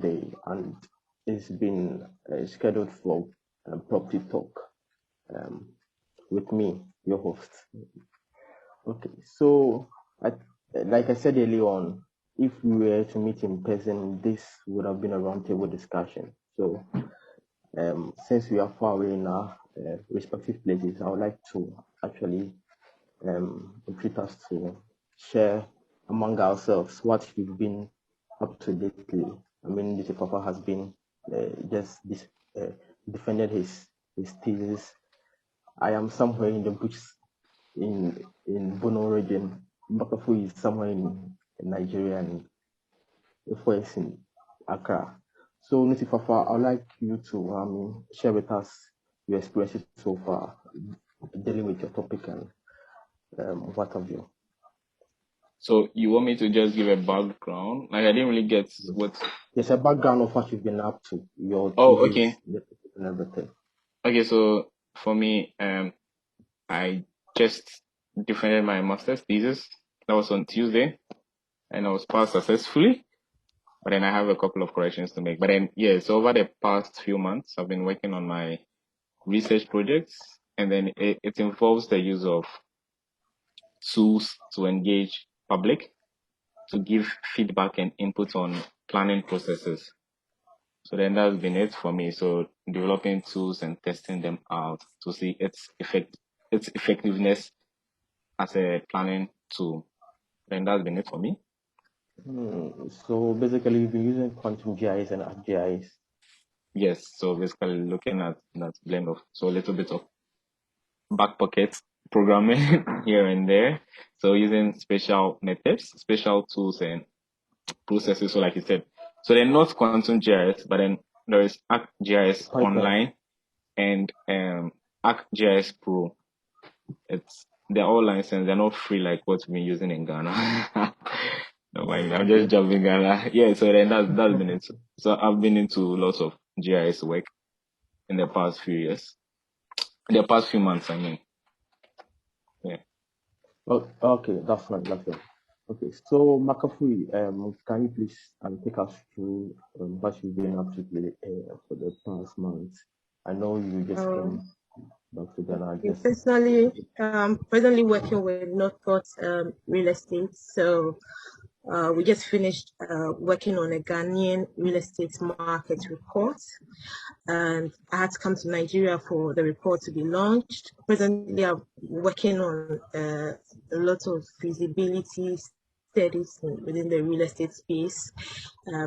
Friday, and it's been scheduled for property talk with me, your host. Okay, so like I said earlier on, if we were to meet in person, this would have been a roundtable discussion. So, since we are far away in our respective places, I would like to actually treat us to share among ourselves what we've been up to lately. I mean, this Papa has been defended his thesis. I am somewhere in the bush in Bono region. Bakafu is somewhere in Nigeria, and Ifo is in Accra. So, Nisi Fafa, I'd like you to share with us your experiences so far dealing with your topic and what have you. So you want me to just give a background? Like I didn't really get what. Yes, a background of what you've been up to. Your okay. And everything. Okay, so for me, I just defended my master's thesis. That was on Tuesday, and I was passed successfully. But then I have a couple of corrections to make. But then, so over the past few months, I've been working on my research projects, and then it involves the use of tools to engage public, to give feedback and input on planning processes. So then that's been it for me. So developing tools and testing them out to see its effectiveness as a planning tool. Then that's been it for me. So basically, you've been using quantum GIS and ArcGIS. Yes. So basically, looking at that blend of a little bit of back pocket programming here and there. So using special methods, special tools and processes. So like you said, so they're not quantum GIS, but then there is ArcGIS Online and ArcGIS Pro. They're all licensed. They're not free like what we've been using in Ghana. No mind, I'm just jumping Ghana. Yeah, so then that's been it. So I've been into lots of GIS work in the past few years. In the past few months, I mean. Yeah. Well, okay, that's fine. Okay, so Makafui, can you please take us through what you've been up to for the past month? I know you just came back to Ghana. Personally, presently working with Northport Real Estate. So we just finished working on a Ghanaian real estate market report, and I had to come to Nigeria for the report to be launched. Presently, I'm working on a lot of feasibility studies within the real estate space,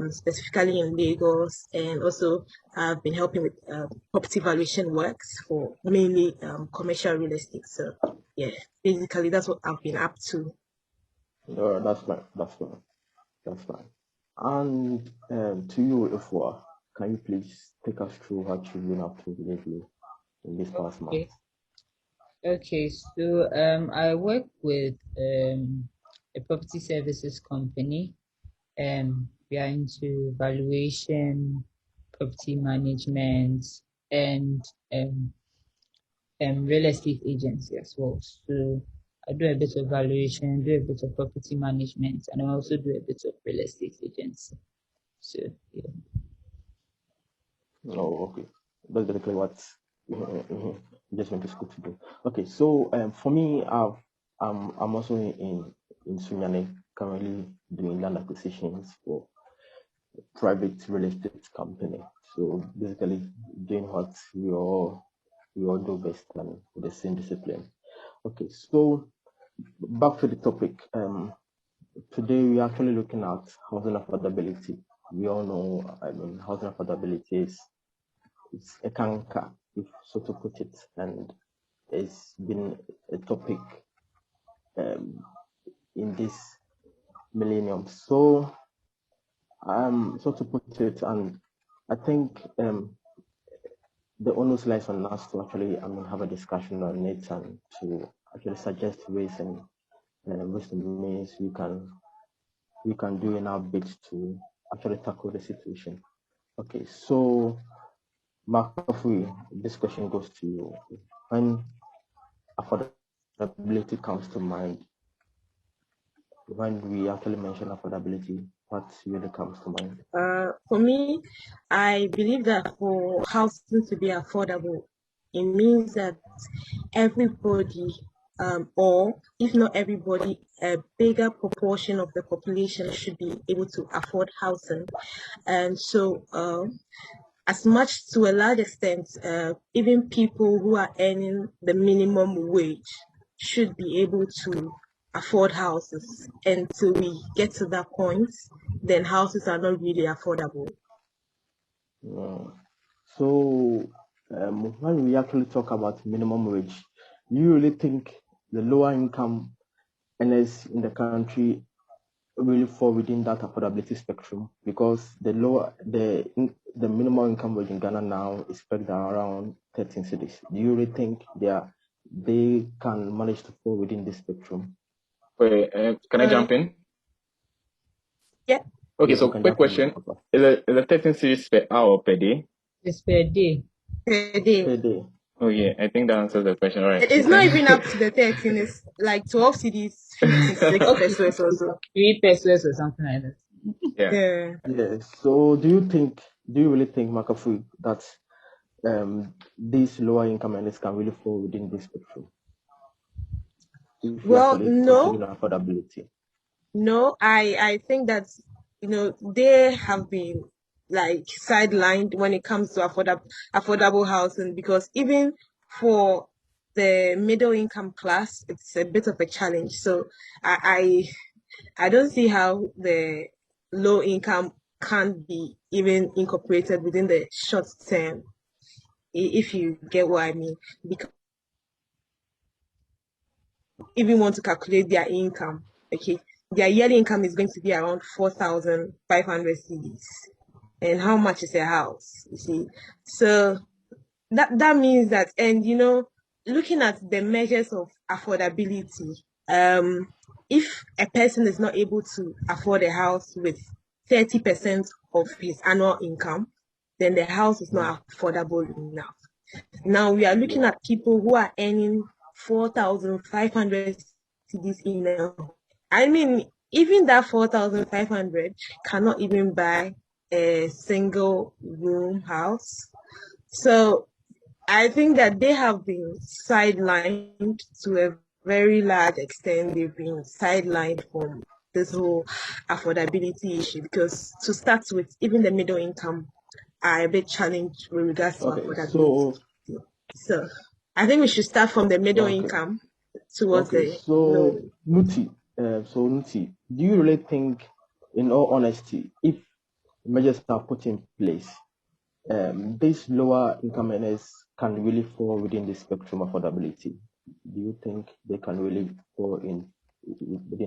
specifically in Lagos, and also I've been helping with property valuation works for mainly commercial real estate. So yeah, basically that's what I've been up to. That's fine. And to you, Ifwa, can you please take us through what you've been up to lately in this past month? Okay, so I work with a property services company. We are into valuation, property management, and real estate agency as well. So I do a bit of valuation, do a bit of property management, and I also do a bit of real estate agency. So yeah. Oh, okay. That's basically what just went to school to do. Okay, so for me, I'm also in Sunyane, currently doing land acquisitions for private real estate company. So basically, doing what we all do best and with the same discipline. Okay, so back to the topic. Today we're actually looking at housing affordability. We all know, housing affordability is a canker, if so to put it, and it's been a topic in this millennium. So so to put it, and I think the onus lies on us to actually have a discussion on it and to actually suggest ways and means we can do in our bit to actually tackle the situation. Okay, so Makafui, this question goes to you. When affordability comes to mind, when we actually mention affordability, What really comes to mind? For me, I believe that for housing to be affordable, it means that everybody, or if not everybody, a bigger proportion of the population should be able to afford housing. And so, as much to a large extent, even people who are earning the minimum wage should be able to afford houses. Until we get to that point, then houses are not really affordable. Uh, so, when we actually talk about minimum wage, do you really think the lower income earners in the country really fall within that affordability spectrum? Because the minimum income wage in Ghana now is pegged around 13 cities. Do you really think they can manage to fall within this spectrum? Wait, can I jump in? Yeah. Okay, Yes, you so can quick jump in, question. Papa. Is a 13 series per hour or per day? It's per day. Per day. Per day. Oh yeah, I think that answers the question. All right. It's not even up to the 13, it's like 12 CDs, 56 pesos or so. 3 pesos or something like that. Yeah. Yeah. Yes. So, do you really think, Makafu, that these lower income earners can really fall within this spectrum if we Well, actually no, consider affordability? no, I think that, they have been like sidelined when it comes to affordable housing, because even for the middle income class, it's a bit of a challenge. So I don't see how the low income can't be even incorporated within the short term, if you get what I mean. Because even want to calculate their income, okay, their yearly income is going to be around 4,500 CDs. And how much is a house? You see, so that means that, and looking at the measures of affordability, if a person is not able to afford a house with 30% of his annual income, then the house is Mm, not affordable enough. Now we are looking yeah. at people who are earning 4,500 CDs in a. I mean, even that 4,500 cannot even buy a single room house. So I think that they have been sidelined to a very large extent. They've been sidelined from this whole affordability issue, because to start with, even the middle income are a bit challenged with regards to Okay. affordability. So I think we should start from the middle Okay. income towards Okay. the low. Nuti, do you really think, in all honesty, if measures are put in place, these lower income earners can really fall within the spectrum of affordability? Do you think they can really fall within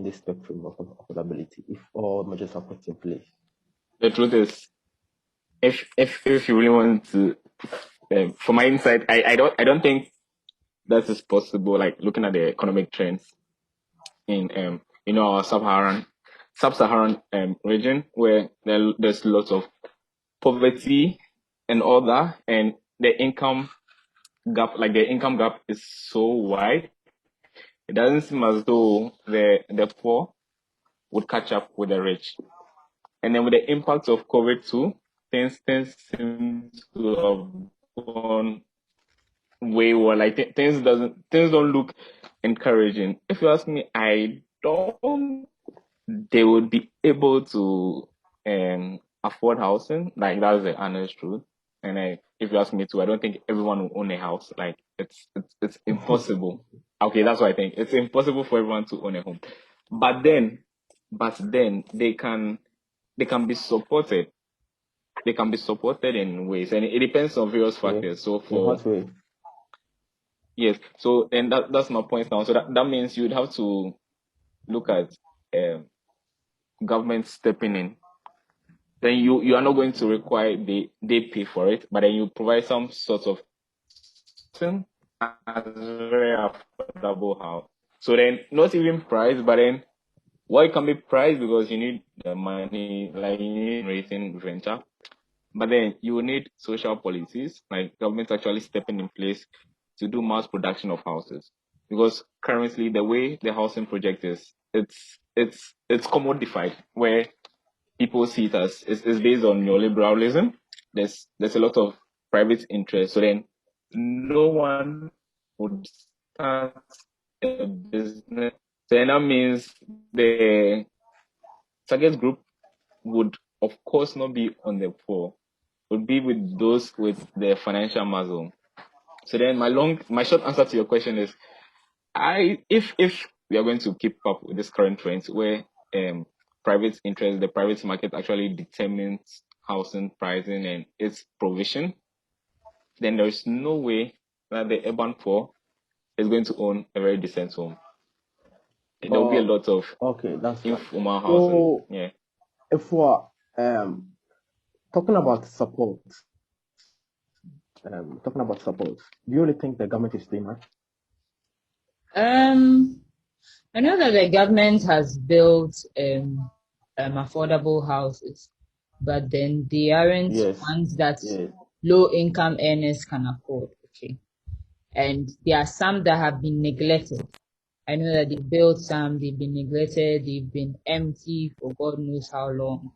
the spectrum of affordability if all measures are put in place? The truth is, if you really want to, for my insight, I don't think that is possible. Like looking at the economic trends in our sub-Saharan region, where there's lots of poverty and all that, and the income gap is so wide. It doesn't seem as though the poor would catch up with the rich. And then with the impact of COVID too, things seem to have gone way well. Like things don't look encouraging. If you ask me, I don't. They would be able to afford housing. Like that's the honest truth. And if you ask me to, I don't think everyone will own a house. Like it's impossible. Okay, that's what I think. It's impossible for everyone to own a home. But then they can be supported. They can be supported in ways, and it depends on various Okay. factors. So In what way? yes, so and that's my point now. So that means you'd have to look at um, government stepping in. Then you are not going to require they pay for it, but then you provide some sort of thing as very affordable house. So then not even price, but then why can be priced because you need the money, like you need raising venture. But then you will need social policies, like government actually stepping in place to do mass production of houses. Because currently the way the housing project is, it's commodified, where people see it as it's based on neoliberalism. There's a lot of private interest. So then no one would start a business. So then that means the target group would of course not be on the poor, would be with those with the financial muscle. So then my short answer to your question is if we are going to keep up with this current trends where private interest, the private market actually determines housing pricing and its provision, then there is no way that the urban poor is going to own a very decent home. There will be a lot of Okay, that's fine. informal housing. So Yeah. if we're talking about support, do you really think the government is doing much? I know that the government has built affordable houses, but then they aren't Yes. ones that Yes. low income earners can afford. Okay. And there are some that have been neglected. I know that they built some, they've been neglected, they've been empty for God knows how long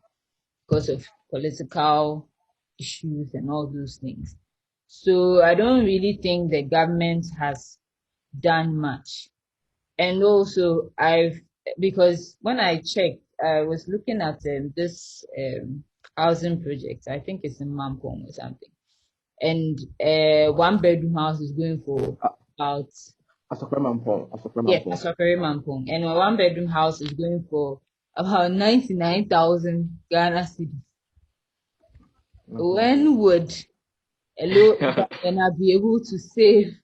because of political issues and all those things. So I don't really think the government has done much. And also because when I checked, I was looking at this housing project. I think it's in Mampong or something. And one bedroom house is going for about Asokwe Mampong. Asokere Mampong. And a one bedroom house is going for about 99,000 Ghana cedis. When would a low income earner be able to save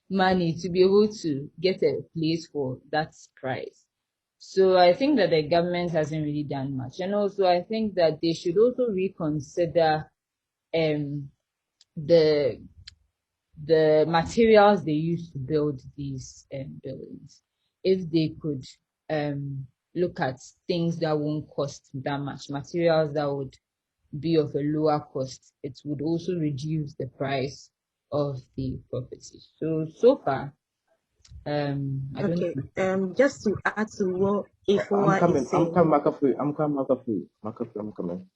money to be able to get a place for that price? So I think that the government hasn't really done much. And also I think that they should also reconsider the materials they use to build these buildings. If they could look at things that won't cost that much, materials that would be of a lower cost, it would also reduce the price of the property. So far, I don't Okay. know. Just to add to what I'm Ifua coming. is saying. I'm coming.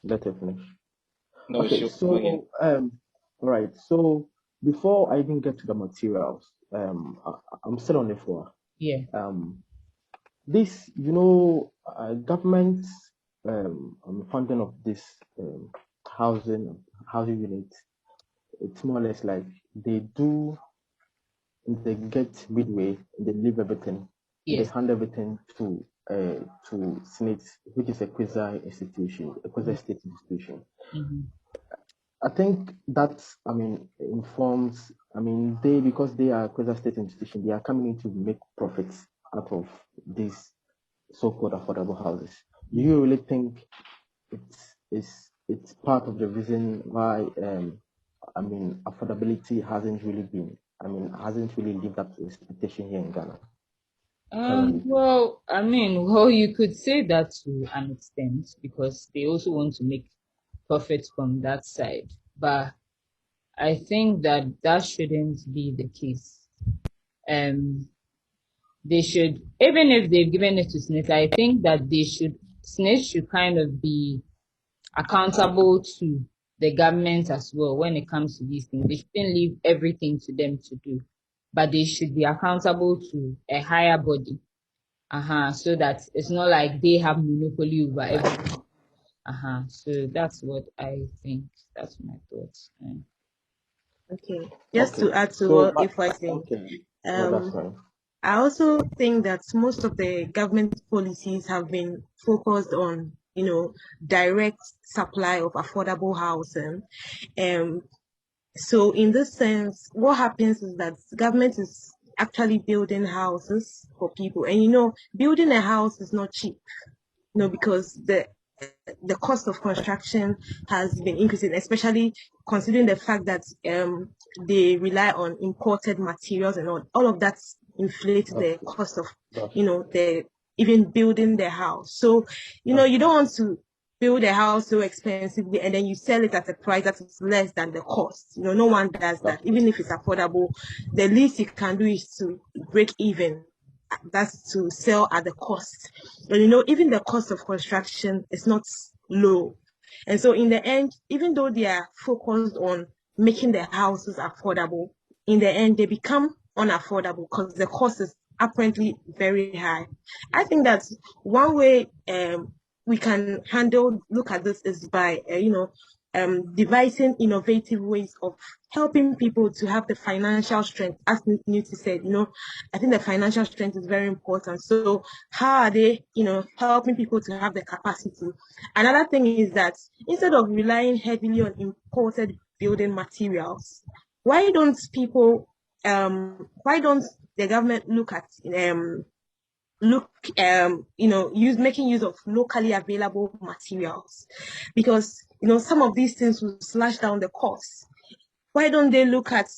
Let her finish. No, Okay, sure. Go ahead. so right. So before I even get to the materials, I'm still on the floor. Yeah. This, government funding of this housing units, it's more or less like they get midway, they leave everything, and they Yes. hand everything to Senate, which is a quasi state institution. Mm-hmm. I think that, informs, because they are a quasi state institution, they are coming in to make profits out of these so-called affordable houses. Do you really think it's part of the reason why affordability hasn't really lived up to expectation here in Ghana currently? Well, you could say that to an extent because they also want to make profit from that side. But I think that that shouldn't be the case. They should, even if they've given it to SNIT, I think that SNIT should kind of be accountable to the government as well when it comes to these things. They shouldn't leave everything to them to do, but they should be accountable to a higher body. So that it's not like they have monopoly over everything. So that's what I think. That's my thoughts. Okay. Just to Okay, add to so what Ifua is saying. okay, no, that's fine. I also think that most of the government policies have been focused on, direct supply of affordable housing. So in this sense, what happens is that government is actually building houses for people. And building a house is not cheap, because the cost of construction has been increasing, especially considering the fact that they rely on imported materials and all of that inflates the cost of the even building the house. So you don't want to build a house so expensively and then you sell it at a price that is less than the cost. No one does that. Even if it's affordable, the least you can do is to break even. that's to sell at the cost. But you know, even the cost of construction is not low. And so in the end, even though they are focused on making their houses affordable, in the end they become unaffordable because the cost is apparently very high. I think that one way we can look at this is by devising innovative ways of helping people to have the financial strength. As Newty said, I think the financial strength is very important. So how are they, helping people to have the capacity? Another thing is that instead of relying heavily on imported building materials, why don't people, why don't the government look at look use making use of locally available materials, because some of these things will slash down the costs. Why don't they look at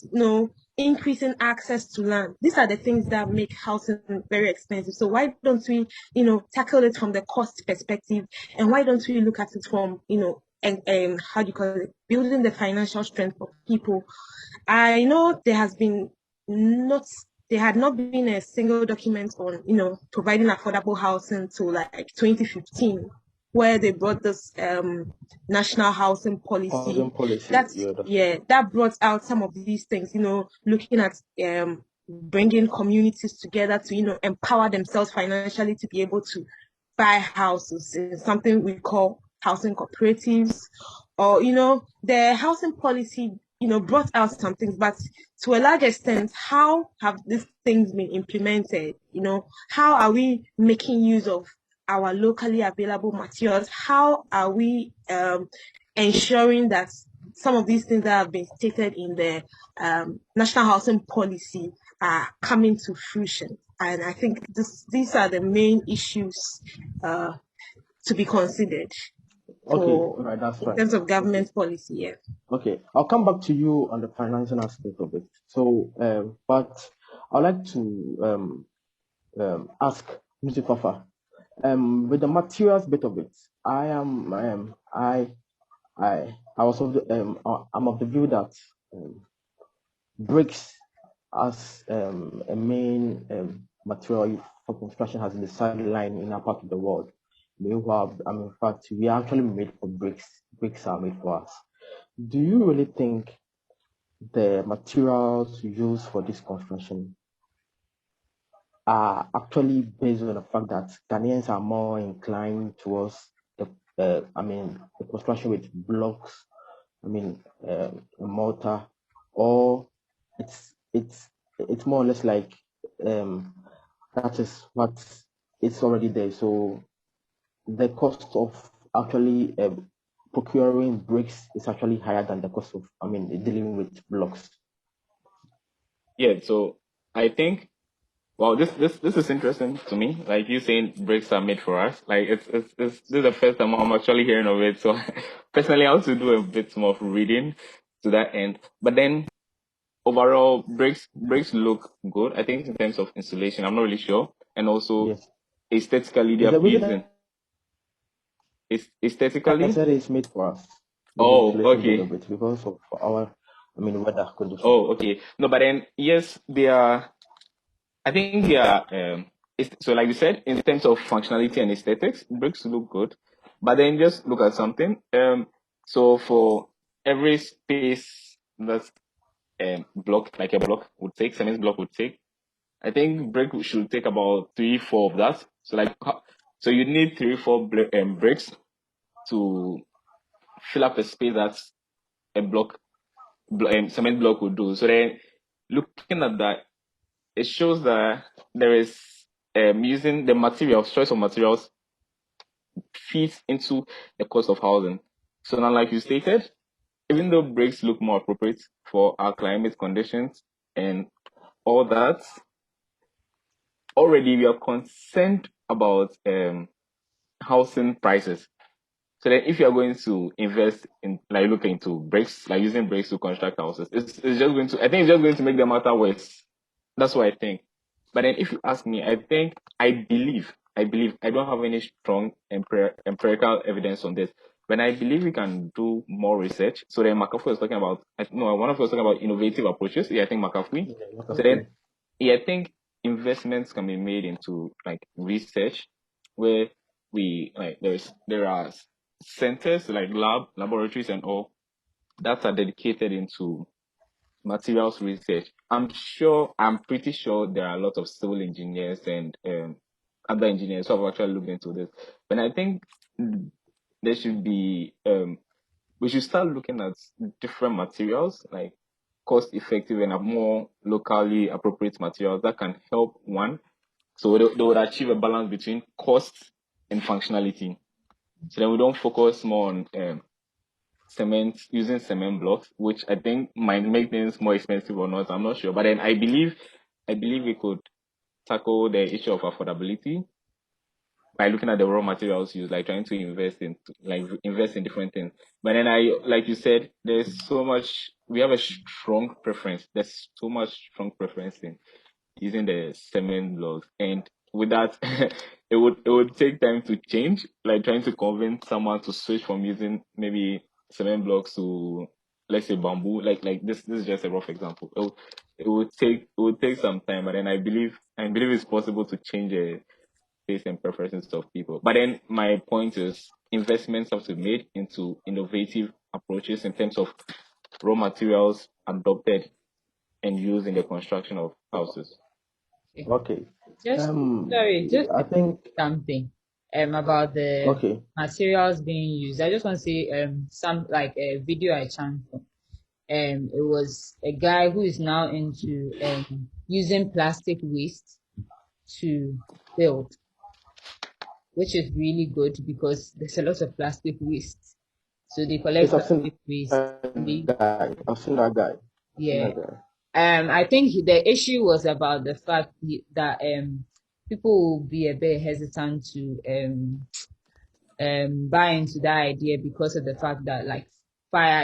increasing access to land? These are the things that make housing very expensive. So why don't we tackle it from the cost perspective, and why don't we look at it from and how do you call it, building the financial strength of people? I know not there had not been a single document on providing affordable housing to like 2015, where they brought this national housing policy. Housing policy, That's yeah, that's yeah, that brought out some of these things. Looking at bringing communities together to empower themselves financially to be able to buy houses in something we call housing cooperatives, or the housing policy brought out some things, but to a large extent, how have these things been implemented? How are we making use of our locally available materials? How are we ensuring that some of these things that have been stated in the national housing policy are coming to fruition? And I think these are the main issues to be considered okay. for Right, that's in fine. terms of Okay. government policy. Yeah. Okay, I'll come back to you on the financing aspect of it. So, but I'd like to ask Mr. Fafa, with the materials bit of it, I was of the, I'm of the view that bricks as a main material for construction has been the sideline in our part of the world. In fact, we are actually made for bricks. Bricks are made for us. Do you really think the materials used for this construction are actually based on the fact that Ghanaians are more inclined towards the construction with blocks, mortar, or it's more or less like that is what it's already there. So the cost of actually procuring bricks is actually higher than the cost of dealing with blocks. Yeah, so I think, well, this is interesting to me. Like you saying bricks are made for us. Like it's this is the first time I'm actually hearing of it. So personally, I also do a bit more of reading to that end. But then overall, bricks look good. I think in terms of insulation, I'm not really sure, and also Yes. aesthetically they Is are the reason pleasing. I Aesthetically, said it's made for us, the oh, insulation bit okay. of it, because of our weather condition. Oh, okay. No, but then yes, they are. I think they are. So, like you said, in terms of functionality and aesthetics, bricks look good. But then just look at something. So for every space that's block, like a block would take, cement block would take, I think brick should take about 3, 4 of that. So so you need 3, 4 bricks to fill up a space that a cement block would do. So then, looking at that, it shows that there is using the materials, choice of materials feeds into the cost of housing. So now, like you stated, even though bricks look more appropriate for our climate conditions and all that, already we are concerned about housing prices. So then if you are going to invest in, like look into bricks, like using bricks to construct houses, it's just going to, I think it's just going to make the matter worse. That's what I think. But then if you ask me, I don't have any strong empirical evidence on this. When I believe we can do more research. So then McAfee was talking about, no, one of us was talking about innovative approaches. Yeah, I think McAfee. Yeah, So okay. then, yeah, I think investments can be made into like research, where there are centers like laboratories and all that are dedicated into materials research. I'm pretty sure there are a lot of civil engineers and other engineers who have actually looked into this. But I think there should be we should start looking at different materials, like cost effective and more locally appropriate materials that can help one. So they would achieve a balance between cost and functionality. So then we don't focus more on using cement blocks, which I think might make things more expensive or not. I'm not sure. But then I believe we could tackle the issue of affordability by looking at the raw materials used, like trying to invest in different things. But then like you said, we have a strong preference. There's so much strong preference in using the cement blocks. And with that, it would take time to change, like trying to convince someone to switch from using maybe cement blocks to, let's say, bamboo. Like this is just a rough example. It would take some time, but then I believe it's possible to change the taste and preferences of people. But then my point is investments have to be made into innovative approaches in terms of raw materials adopted and used in the construction of houses. Okay. Just Um, sorry, just I think something about the okay. materials being used. I just want to say some like a video I chanced on. It was a guy who is now into using plastic waste to build, which is really good because there's a lot of plastic waste. So they collect Yes, I've seen plastic waste and that they guy. I've seen that guy. I've seen yeah. that guy. I think the issue was about the fact that people will be a bit hesitant to buy into that idea because of the fact that like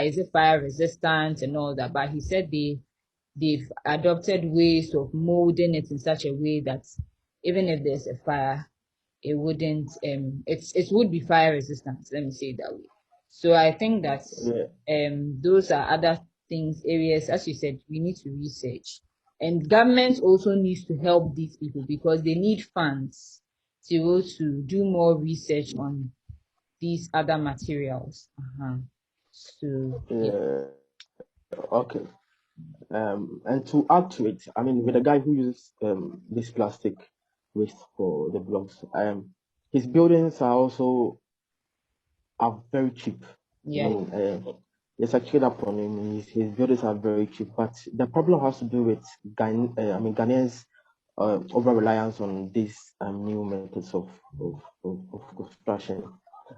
is it fire resistant and all that. But he said they've adopted ways of molding it in such a way that even if there's a fire, it wouldn't it would be fire resistant, let me say it that way. So I think that Yeah. those are other things, areas, as you said, we need to research. And government also needs to help these people because they need funds to be able to do more research on these other materials. So yeah. Yeah. Okay. And to add to it, I mean, with a guy who uses this plastic waste for the blocks, his buildings are very cheap. I Yeah. mean, yes, I checked up on him. His buildings are very cheap, but the problem has to do with Ghanaians' over reliance on these new methods of construction,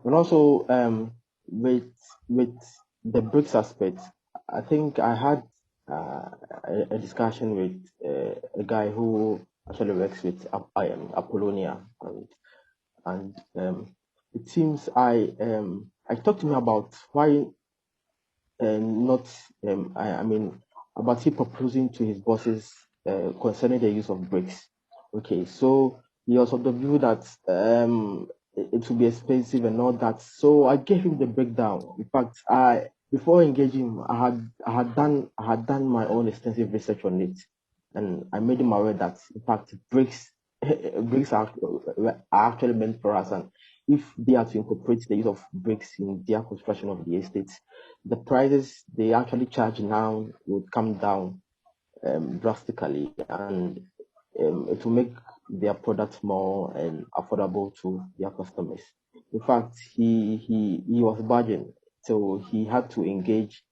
and also with the bricks aspect. I think I had a discussion with a guy who actually works with Apollonia, and it seems I talked to him about why not I mean about he proposing to his bosses concerning the use of bricks. Okay, so he was of the view that it would be expensive and all that. So I gave him the breakdown. In fact, I before engaging him, I had done my own extensive research on it, and I made him aware that in fact bricks bricks are actually meant for us, and if they are to incorporate the use of bricks in their construction of the estates, the prices they actually charge now would come down drastically, and it will make their products more affordable to their customers. In fact, he was budging, so he had to engage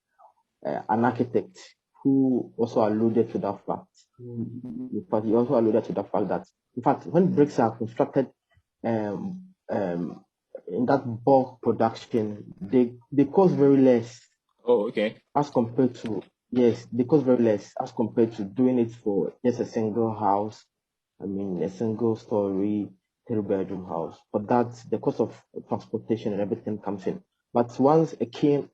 an architect who also alluded to that fact. In fact, he also alluded to the fact that, in fact, when bricks are constructed um, um, in that bulk production, they cost very less Oh, okay. as compared to yes, they cost very less as compared to doing it for just a single house. I mean, a single story, 3 bedroom house. But that the cost of transportation and everything comes in. But once a kiln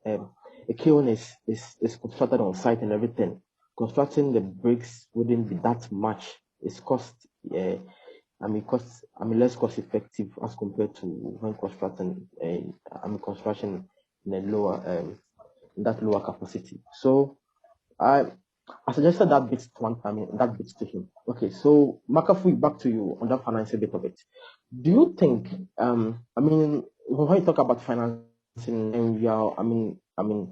is constructed on site and everything, constructing the bricks wouldn't be that much. It's less cost effective as compared to when constructing construction in a lower in that lower capacity. So I I suggested that bit one time, that bit to him. Okay, so Makafu, back to you on that financial bit of it. Do you think, I mean, when you talk about financing, and we are, I mean,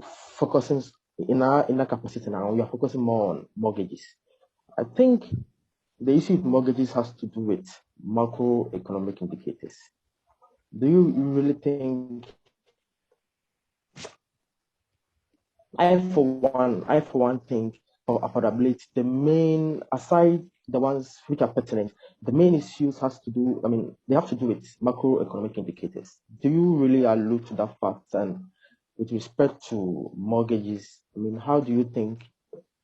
focusing in our capacity now, we are focusing more on mortgages. I think the issue with mortgages has to do with macroeconomic indicators. Do you really think, I for one think for affordability, the main, aside the ones which are pertinent, the main issues has to do, they have to do with macroeconomic indicators. Do you really allude to that fact? And with respect to mortgages, how do you think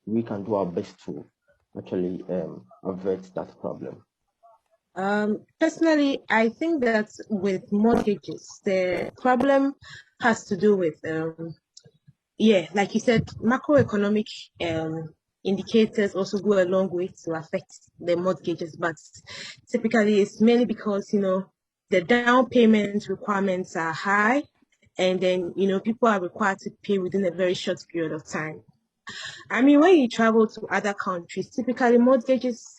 we can do our best to actually avert that problem? Personally, I think that with mortgages, the problem has to do with, like you said, macroeconomic indicators also go a long way to affect the mortgages, but typically it's mainly because, the down payment requirements are high, and then, people are required to pay within a very short period of time. When you travel to other countries, typically mortgages,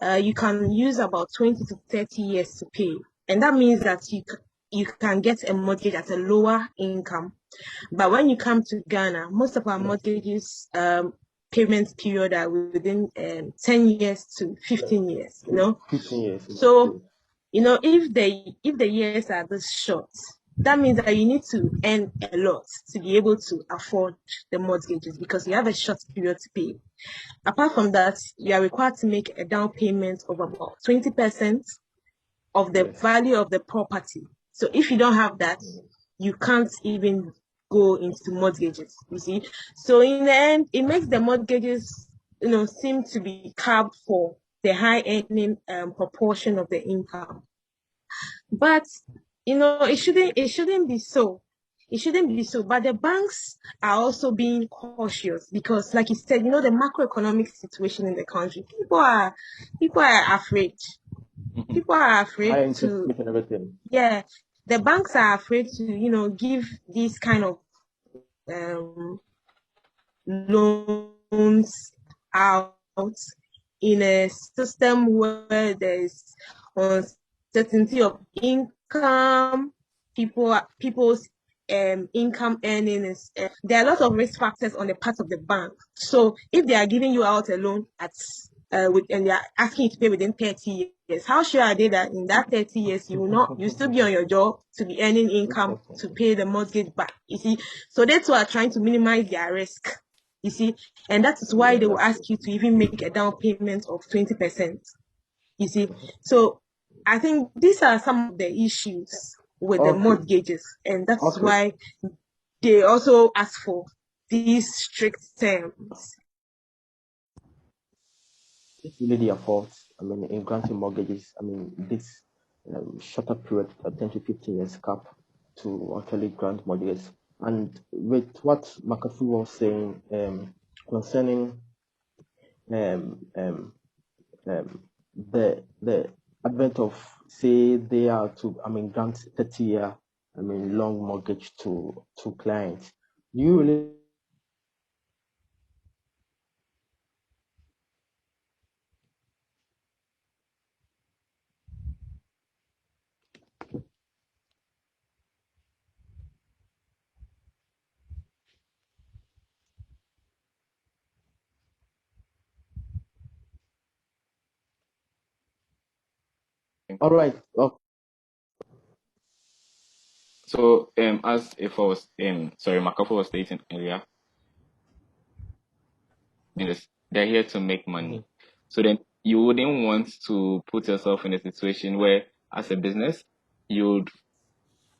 you can use about 20 to 30 years to pay. And that means that you can get a mortgage at a lower income. But when you come to Ghana, most of our mortgages payment period are within 10 years to 15 years, 15 years. So, if the years are this short, that means that you need to earn a lot to be able to afford the mortgages because you have a short period to pay. Apart from that, you are required to make a down payment of about 20% of the value of the property. So if you don't have that, you can't even go into mortgages, you see. So in the end, it makes the mortgages, seem to be capped for the high earning proportion of the income. But it shouldn't be so. It shouldn't be so. But the banks are also being cautious because, like you said, the macroeconomic situation in the country. People are afraid. People are High afraid interest to, rate and everything. yeah. The banks are afraid to, give these kind of um, loans out in a system where there is uncertainty of income, people's income earning is there are a lot of risk factors on the part of the bank. So if they are giving you out a loan and they are asking you to pay within 30 years, how sure are they that in that 30 years you still be on your job to be earning income to pay the mortgage back? You see, so they too are trying to minimize their risk. You see, and that is why they will ask you to even make a down payment of 20%. You see, so I think these are some of the issues with the mortgages, and that's why they also ask for these strict terms. It's really their fault. In granting mortgages, this shorter period, 10 to 15 years cap to actually grant mortgages. And with what McAfee was saying concerning um, um, the advent of, say, they are to grant 30-year long mortgage to clients. Do you really all right? So, as if I was, Makafu was stating earlier, they're here to make money. So then you wouldn't want to put yourself in a situation where, as a business, you'd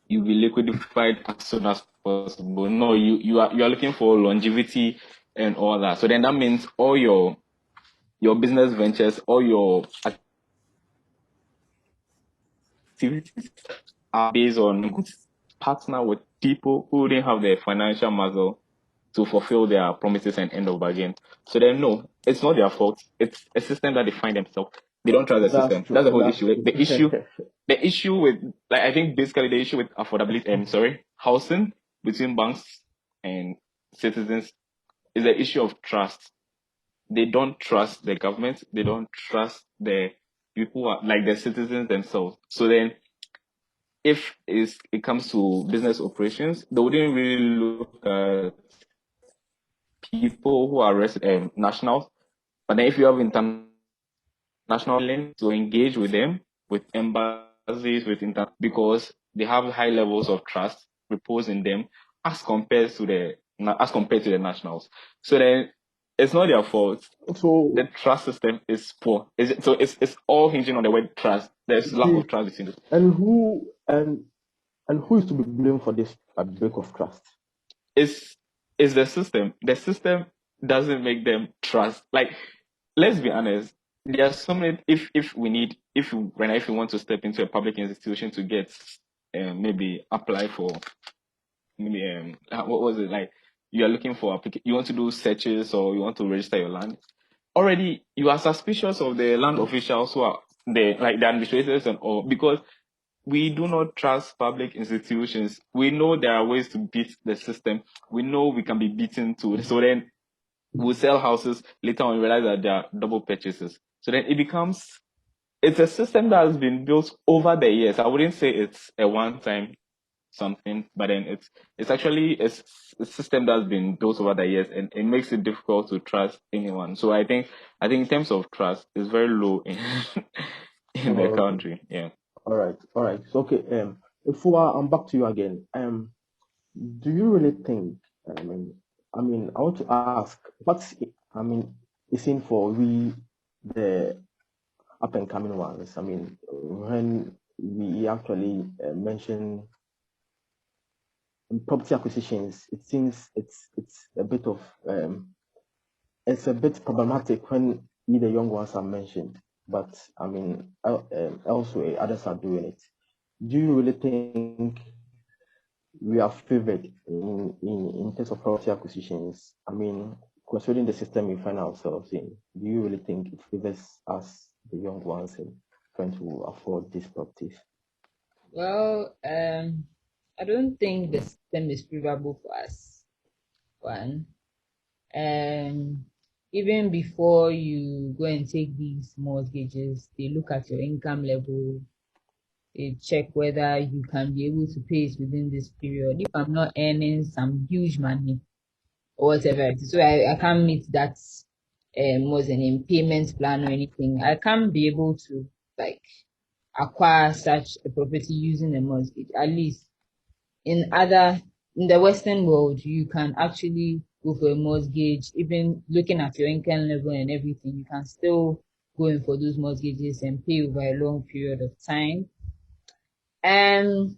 be liquidified as soon as possible. No, you are looking for longevity and all that. So then that means all your business ventures, all your activities are based on partner with people who didn't have the financial muscle to fulfill their promises and end of bargain. So then, no, it's not their fault. It's a system that they find themselves. They don't trust the system. True. That's the whole That's issue. The issue with, I think basically the issue with affordability, housing between banks and citizens is the issue of trust. they don't trust the government. They don't trust the people, like the citizens themselves. So then, if it comes to business operations, they wouldn't really look at people who are nationals. But then if you have international links, to engage with them, with embassies, because they have high levels of trust reposed in them as compared to the nationals. So then it's not their fault. So, The trust system is poor. So it's all hinging on the word trust. There's lack okay, of trust between the and who is to be blamed for this break of trust? It's the system. The system doesn't make them trust. Like, let's be honest. There are so many. If we want to step into a public institution to get maybe apply for maybe what was it, like, you are looking for you want to do searches or you want to register your land. Already you are suspicious of the land officials who are the administrators and all, because we do not trust public institutions. We know there are ways to beat the system. We know we can be beaten too. So then we'll sell houses. Later on, we realize that they are double purchases. So then it's a system that has been built over the years. I wouldn't say it's a one-time something, but then it's actually a system that's been built over the years, and it makes it difficult to trust anyone. So I think in terms of trust, it's very low in in the Okay. country. Yeah. All right. So, okay. Ifua, I'm back to you again. Do you really think? I want to ask, is in for we the up and coming ones? When we actually mention property acquisitions, it seems it's a bit of it's a bit problematic when we the young ones are mentioned, but elsewhere others are doing it. Do you really think we are favored in terms of property acquisitions? Considering the system we find ourselves in, do you really think it favors us, the young ones, in trying to afford these properties? Well, I don't think the system is favorable for us. One, even before you go and take these mortgages, they look at your income level. They check whether you can be able to pay it within this period. If I'm not earning some huge money or whatever, so I can't meet that was an payment plan or anything. I can't be able to like acquire such a property using a mortgage. At least in the Western world, you can actually go for a mortgage, even looking at your income level and everything, you can still go in for those mortgages and pay over a long period of time. And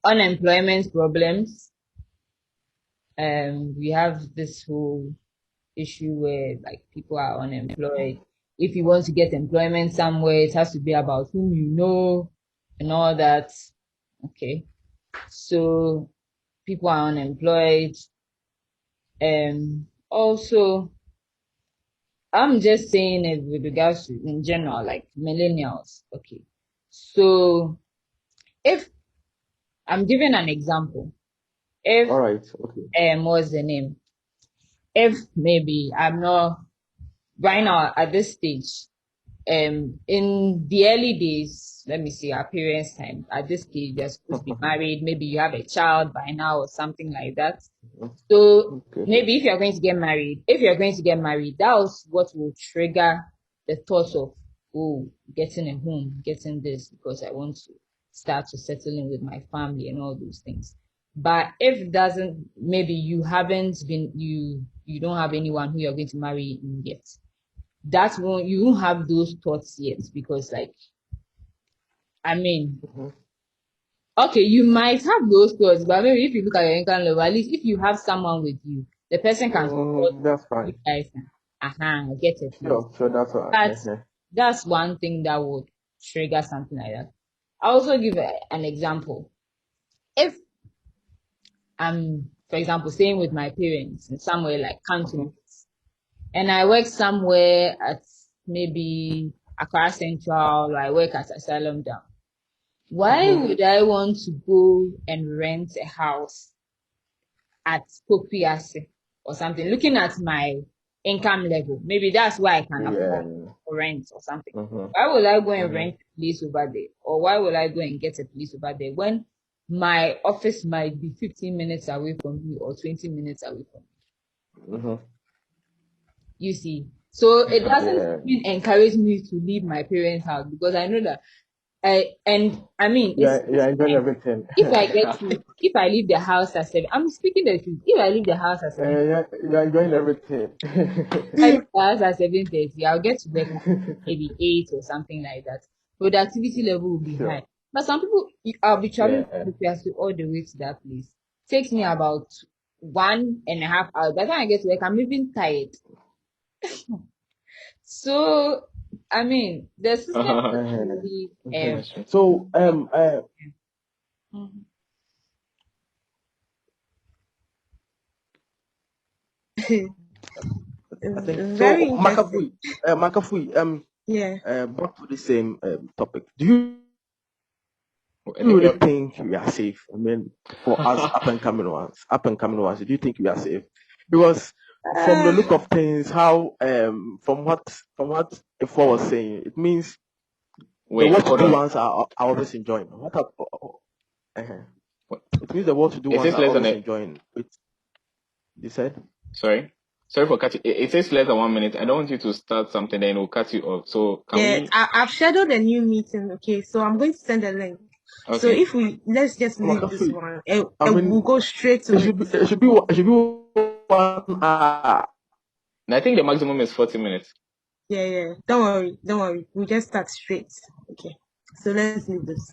unemployment problems. We have this whole issue where like people are unemployed. If you want to get employment somewhere, it has to be about whom you know and all that. Okay. So people are unemployed. Also, I'm just saying it with regards to in general, like millennials. Okay. So if I'm giving an example, if All right. Okay. what's the name? If maybe I'm not right now at this stage, in the early days, let me see, our parents' time, at this stage, you're supposed to be married. Maybe you have a child by now or something like that. So Okay. maybe if you're going to get married, that was what will trigger the thought of, oh, getting a home, getting this, because I want to start to settle in with my family and all those things. But if it doesn't, maybe you haven't been, you don't have anyone who you're going to marry yet. That won't, you won't have those thoughts yet, because like, I mean, okay, you might have those thoughts, but maybe if you look at your income level, at least if you have someone with you, the person can support That's you fine. guys get a place. Sure, that's all right. But that's one thing that would trigger something like that. I'll also give an example. If I'm, for example, staying with my parents in somewhere like Cantonese, and I work somewhere at maybe Accra Central, or I work at Asylum Down, why would I want to go and rent a house at Kopiase or something? Looking at my income level. Maybe that's why I can afford rent or something. Why will I go and rent a place over there? Or why will I go and get a place over there when my office might be 15 minutes away from me or 20 minutes away from me? You see, so it doesn't even encourage me to leave my parents' house because I know that you're enjoying everything. if I leave the house at 7, I'm speaking the truth. If I leave the house at 7, you're enjoying everything. I leave the house at 7:30, I'll get to work maybe 8 or something like that. Productivity level will be high. But some people, I'll be traveling all the way to that place. Takes me about 1.5 hours. By the time I get to work, I'm even tired. So, the system is really So I think very so. interesting. Makafui, Yeah. back to the same topic. Do you really think we are safe? I mean, for us up and coming ones, do you think we are safe? Because from the look of things, how from what Ifo was saying, it means the what-to-do ones are always enjoying. It means the what-to-do It ones says are less than always a, enjoying. You said? sorry for cutting. It says less than 1 minute. I don't want you to start something, then it will cut you off. So can we? I've scheduled a new meeting. Okay, so I'm going to send a link. Okay. So if let's just leave this one, and we'll go straight to it. It should be 1 hour. And I think the maximum is 40 minutes. Yeah. Don't worry. We'll just start straight. Okay. So let's leave this.